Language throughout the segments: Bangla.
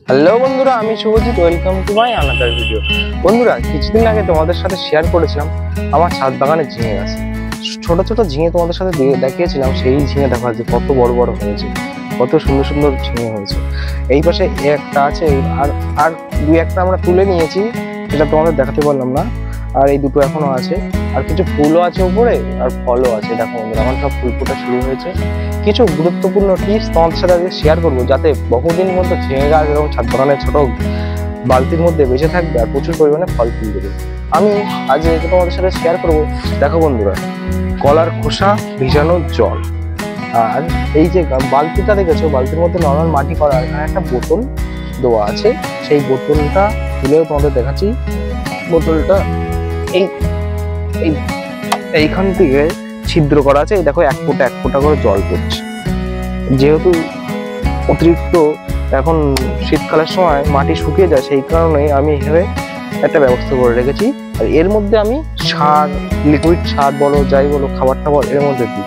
হ্যালো বন্ধুরা, আমি Subhajit. Welcome to my another video. বন্ধুরা, কিছুদিন আগে তোমাদের সাথে শেয়ার করেছিলাম আমার ছাদ বাগানে ঝিঙে গাছ। ছোট ছোট ঝিঙে তোমাদের সাথে দেখিয়েছিলাম। সেই ঝিঙে দেখা যাচ্ছে কত বড় বড় হয়েছে, কত সুন্দর সুন্দর ঝিঙে হয়েছে। এই পাশে একটা আছে, আর আর দুই একটা আমরা তুলে নিয়েছি, সেটা তোমাদের দেখাতে পারলাম না। আর এই দুটো এখনো আছে, আর কিছু ফুলও আছে উপরে, আর ফলও আছে। দেখো বন্ধুরা, আমার সব ফুল ফোটা শুরু হয়েছে। কিছু গুরুত্বপূর্ণ টিপস তোমাদের সাথে আজকে শেয়ার করবো, যাতে বহুদিন মধ্যে ঝিঙে গাছ এরকম ছাদ বাগানের ছোট বালতির মধ্যে বেঁচে থাকবে আর প্রচুর পরিমাণে ফল ফুল দেবে। আমি আজ এটা তোমাদের সাথে শেয়ার করবো। দেখো বন্ধুরা, কলার খোসা ভিজানো জল, আর এই যে বালতিটা দেখেছো, বালতির মধ্যে নর্মাল মাটি করা, এখানে একটা বোতল দেওয়া আছে। সেই বোতলটা তুলেও তোমাদের দেখাচ্ছি। বোতলটা এই এইখান থেকে ছিদ্র করা আছে। এই দেখো, এক ফোঁটা করে জল পড়ছে। যেহেতু অতিরিক্ত এখন শীতকালের সময় মাটি শুকিয়ে যায়, সেই কারণে আমি এভাবে একটা ব্যবস্থা করে রেখেছি। আর এর মধ্যে আমি সার, লিকুইড সার বলো, যাই বলো, খাবার টাবার এর মধ্যে দিই।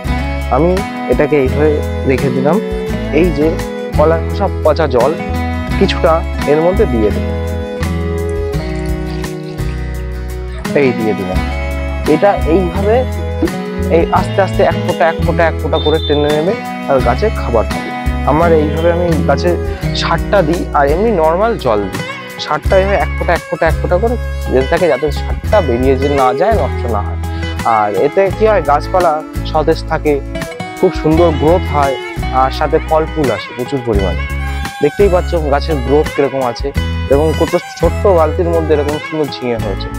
আমি এটাকে এইভাবে রেখে দিলাম। এই যে কলার খোসা পচা জল কিছুটা এর মধ্যে দিয়ে দেব, এই দিয়ে দিলাম। এটা এইভাবে এই আস্তে আস্তে এক ফোঁটা করে টেনে নেবে, আর গাছে খাবার পাবে। আমার এইভাবে আমি গাছে সারটা দিই, আর এমনি নর্মাল জল দিই। সারটা এইভাবে এক ফোঁটা করে যেতে থাকে, যাতে সারটা বেরিয়ে যে না যায়, নষ্ট না হয়। আর এতে কি হয়, গাছপালা সতেজ থাকে, খুব সুন্দর গ্রোথ হয়, আর সাথে ফল ফুল আসে প্রচুর পরিমাণে। দেখতেই পাচ্ছ গাছের গ্রোথ কিরকম আছে, এবং কত ছোট্ট বালতির মধ্যে এরকম সুন্দর ঝিঙে হয়েছে।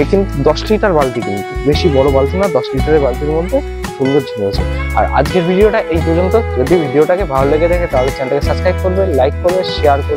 এই কিন্তু 10 লিটার বালতি, কিন্তু বেশি বড় বালতি না, 10 লিটারের বালতির মধ্যে সুন্দর ঝিঙে হয়েছে। আর আজকের ভিডিওটা এই পর্যন্ত। যদি ভিডিওটাকে ভালো লেগে থাকে তাহলে চ্যানেলটাকে সাবস্ক্রাইব করবে, লাইক করবে, শেয়ার করবে।